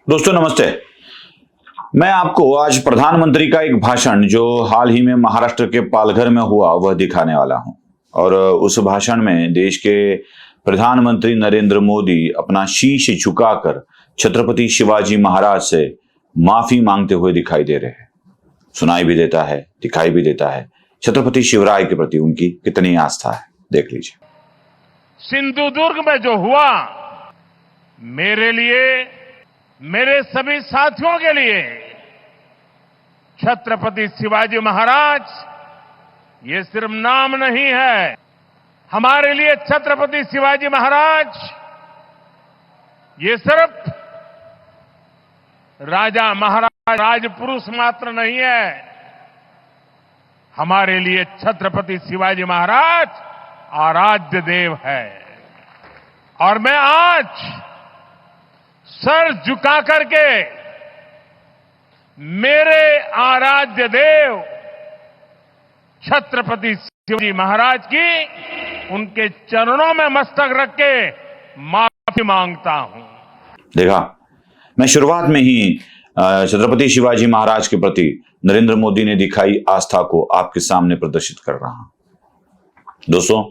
दोस्तों नमस्ते। मैं आपको आज प्रधानमंत्री का एक भाषण जो हाल ही में महाराष्ट्र के पालघर में हुआ वह दिखाने वाला हूं। और उस भाषण में देश के प्रधानमंत्री नरेंद्र मोदी अपना शीश झुकाकर छत्रपति शिवाजी महाराज से माफी मांगते हुए दिखाई दे रहे हैं। सुनाई भी देता है, दिखाई भी देता है छत्रपति शिवराय के प्रति उनकी कितनी आस्था है। देख लीजिए। सिंधुदुर्ग में जो हुआ, मेरे लिए, मेरे सभी साथियों के लिए छत्रपति शिवाजी महाराज ये सिर्फ नाम नहीं है। हमारे लिए छत्रपति शिवाजी महाराज ये सिर्फ राजा महाराज राजपुरुष मात्र नहीं है। हमारे लिए छत्रपति शिवाजी महाराज आराध्य देव है। और मैं आज सर झुका करके मेरे आराध्य देव छत्रपति शिवाजी महाराज की उनके चरणों में मस्तक रख के माफी मांगता हूं। देखा, मैं शुरुआत में ही छत्रपति शिवाजी महाराज के प्रति नरेंद्र मोदी ने दिखाई आस्था को आपके सामने प्रदर्शित कर रहा हूं। दोस्तों,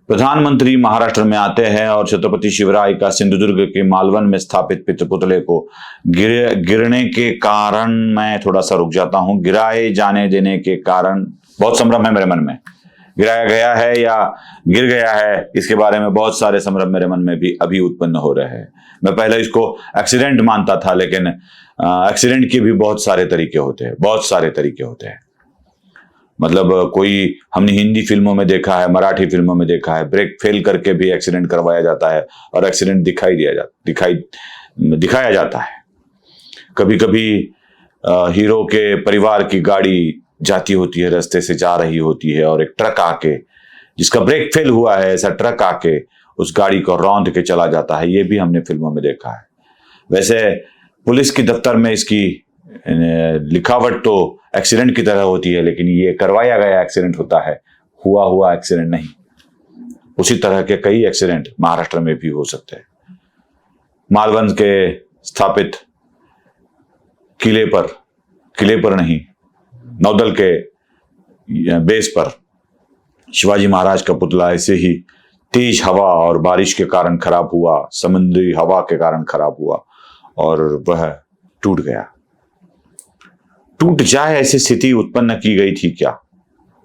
प्रधानमंत्री महाराष्ट्र में आते हैं और छत्रपति शिवराय का सिंधुदुर्ग के मालवन में स्थापित पितृपुतले को गिरने के कारण मैं थोड़ा सा रुक जाता हूं। गिराए जाने देने के कारण बहुत संभ्रम है मेरे मन में। गिराया गया है या गिर गया है, इसके बारे में बहुत सारे संभ्रम मेरे मन में भी अभी उत्पन्न हो रहे हैं। मैं पहले इसको एक्सीडेंट मानता था, लेकिन एक्सीडेंट के भी बहुत सारे तरीके होते हैं, बहुत सारे तरीके होते हैं। मतलब कोई हमने हिंदी फिल्मों में देखा है, मराठी फिल्मों में देखा है, ब्रेक फेल करके भी एक्सीडेंट करवाया जाता है और एक्सीडेंट दिखाया जाता है। कभी कभी हीरो के परिवार की गाड़ी जाती होती है, रास्ते से जा रही होती है और एक ट्रक आके, जिसका ब्रेक फेल हुआ है, ऐसा ट्रक आके उस गाड़ी को रौंद के चला जाता है। ये भी हमने फिल्मों में देखा है। वैसे पुलिस की दफ्तर में इसकी लिखावट तो एक्सीडेंट की तरह होती है, लेकिन ये करवाया गया एक्सीडेंट होता है, हुआ एक्सीडेंट नहीं। उसी तरह के कई एक्सीडेंट महाराष्ट्र में भी हो सकते हैं। मालवन के स्थापित किले पर नहीं, नौदल के बेस पर शिवाजी महाराज का पुतला ऐसे ही तेज हवा और बारिश के कारण खराब हुआ, समुद्री हवा के कारण खराब हुआ और वह टूट गया। टूट जाए ऐसी स्थिति उत्पन्न की गई थी क्या?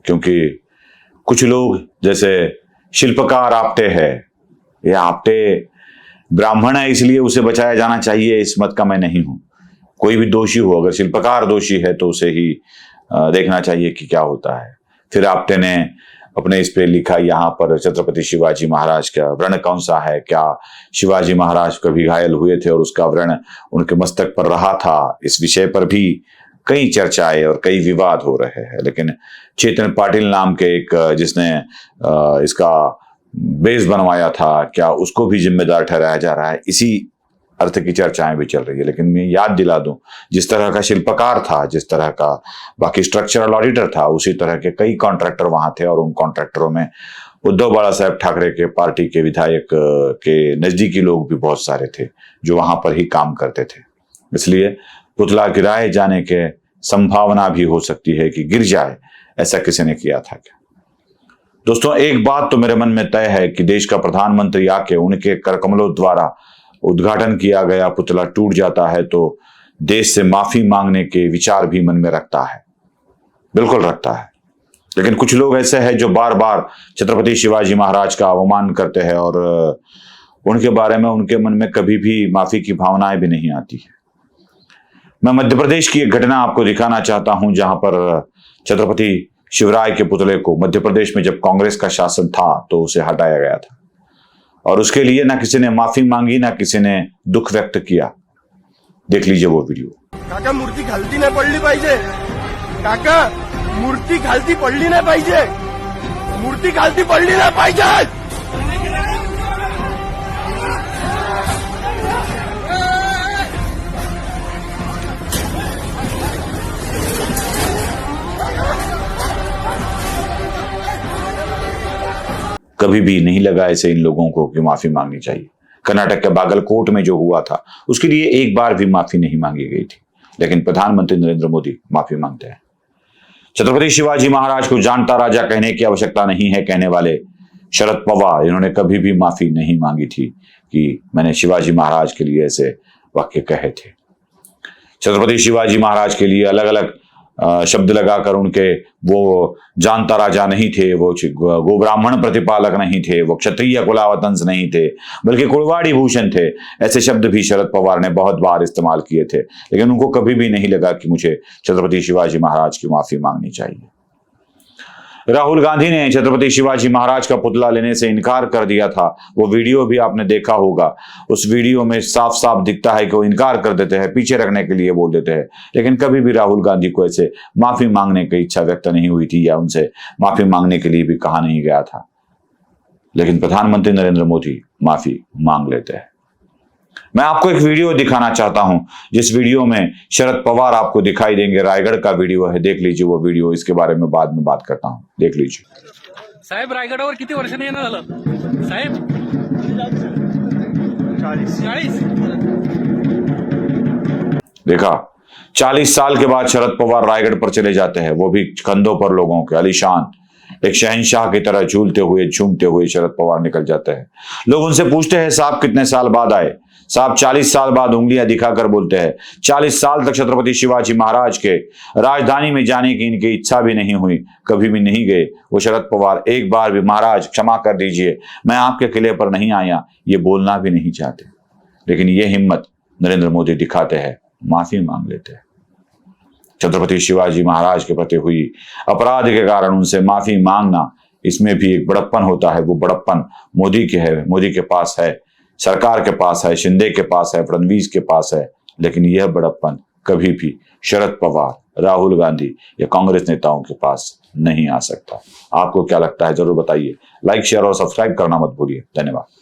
क्योंकि कुछ लोग, जैसे शिल्पकार आपटे है, या आपटे ब्राह्मण है इसलिए उसे बचाया जाना चाहिए, इस मत का मैं नहीं हूं। कोई भी दोषी हो, अगर शिल्पकार दोषी है तो उसे ही देखना चाहिए कि क्या होता है। फिर आपटे ने अपने इस पे लिखा, यहाँ पर छत्रपति शिवाजी महाराज का व्रण कौन सा है, क्या शिवाजी महाराज कभी घायल हुए थे और उसका व्रण उनके मस्तक पर रहा था। इस विषय पर भी कई चर्चाएं और कई विवाद हो रहे हैं। लेकिन चेतन पाटिल नाम के एक, जिसने इसका बेस बनवाया था, क्या उसको भी जिम्मेदार ठहराया जा रहा है, इसी अर्थ की चर्चाएं भी चल रही है। लेकिन मैं याद दिला दूं, जिस तरह का शिल्पकार था, जिस तरह का बाकी स्ट्रक्चरल ऑडिटर था, उसी तरह के कई कॉन्ट्रैक्टर वहां थे और उन कॉन्ट्रैक्टरों में उद्धव बाला साहेब ठाकरे के पार्टी के विधायक के नजदीकी लोग भी बहुत सारे थे जो वहां पर ही काम करते थे। इसलिए पुतला गिराए जाने के संभावना भी हो सकती है कि गिर जाए, ऐसा किसी ने किया था क्या? दोस्तों, एक बात तो मेरे मन में तय है कि देश का प्रधानमंत्री आके उनके करकमलों द्वारा उद्घाटन किया गया पुतला टूट जाता है तो देश से माफी मांगने के विचार भी मन में रखता है, बिल्कुल रखता है। लेकिन कुछ लोग ऐसे हैं जो बार बार छत्रपति शिवाजी महाराज का अवमान करते हैं और उनके बारे में उनके मन में कभी भी माफी की भावनाएं भी नहीं आती है। मैं मध्य प्रदेश की एक घटना आपको दिखाना चाहता हूं, जहां पर छत्रपति शिवराय के पुतले को मध्य प्रदेश में जब कांग्रेस का शासन था तो उसे हटाया गया था और उसके लिए ना किसी ने माफी मांगी, ना किसी ने दुख व्यक्त किया। देख लीजिए वो वीडियो। काका, मूर्ती खालती नाही पडली पाहिजे। काका, मूर्ती खालती पडली नाही पाहिजे। मूर्ती खालती पडली नाही पाहिजे। कभी भी नहीं लगा ऐसे इन लोगों को कि माफी मांगनी चाहिए। कर्नाटक के बागलकोट में जो हुआ था उसके लिए एक बार भी माफी नहीं मांगी गई थी, लेकिन प्रधानमंत्री नरेंद्र मोदी माफी मांगते हैं। छत्रपति शिवाजी महाराज को जानता राजा कहने की आवश्यकता नहीं है कहने वाले शरद पवार, इन्होंने कभी भी माफी नहीं मांगी थी कि मैंने शिवाजी महाराज के लिए ऐसे वाक्य कहे थे। छत्रपति शिवाजी महाराज के लिए अलग अलग शब्द लगाकर उनके वो जानता राजा नहीं थे, वो गोब्राह्मण प्रतिपालक नहीं थे, वो क्षत्रिय कुलावतंस नहीं थे, बल्कि कुड़वाड़ी भूषण थे। ऐसे शब्द भी शरद पवार ने बहुत बार इस्तेमाल किए थे, लेकिन उनको कभी भी नहीं लगा कि मुझे छत्रपति शिवाजी महाराज की माफी मांगनी चाहिए। राहुल गांधी ने छत्रपति शिवाजी महाराज का पुतला लेने से इनकार कर दिया था। वो वीडियो भी आपने देखा होगा। उस वीडियो में साफ साफ दिखता है कि वो इनकार कर देते हैं, पीछे रखने के लिए बोल देते हैं, लेकिन कभी भी राहुल गांधी को ऐसे माफी मांगने की इच्छा व्यक्त नहीं हुई थी या उनसे माफी मांगने के लिए भी कहा नहीं गया था। लेकिन प्रधानमंत्री नरेंद्र मोदी माफी मांग लेते हैं। मैं आपको एक वीडियो दिखाना चाहता हूं, जिस वीडियो में शरद पवार आपको दिखाई देंगे। रायगढ़ का वीडियो है, देख लीजिए वो वीडियो। इसके बारे में बाद में बात करता हूं, देख लीजिए। साहेब, रायगडावर किती वर्षांनी येणं झालं साहेब? 40 देखा, 40 साल के बाद शरद पवार रायगढ़ पर चले जाते हैं, वो भी कंधों पर लोगों के, आलीशान एक शहंशाह की तरह झूलते हुए झूमते हुए शरद पवार निकल जाते हैं। लोग उनसे पूछते हैं साहब कितने साल बाद आए? साहब 40 साल बाद उंगलियां दिखाकर बोलते हैं 40 साल तक छत्रपति शिवाजी महाराज के राजधानी में जाने की इनकी इच्छा भी नहीं हुई, कभी भी नहीं गए। वो शरद पवार एक बार भी महाराज क्षमा कर दीजिए, मैं आपके किले पर नहीं आया, ये बोलना भी नहीं चाहते। लेकिन ये हिम्मत नरेंद्र मोदी दिखाते हैं, माफी मांग लेते हैं। छत्रपति शिवाजी महाराज के प्रति हुई अपराध के कारण उनसे माफी मांगना, इसमें भी एक बड़प्पन होता है। वो बड़प्पन मोदी के है, मोदी के पास है, सरकार के पास है, शिंदे के पास है, फडणवीस के पास है। लेकिन यह बड़प्पन कभी भी शरद पवार, राहुल गांधी या कांग्रेस नेताओं के पास नहीं आ सकता। आपको क्या लगता है जरूर बताइए। लाइक, शेयर और सब्सक्राइब करना मत भूलिए। धन्यवाद।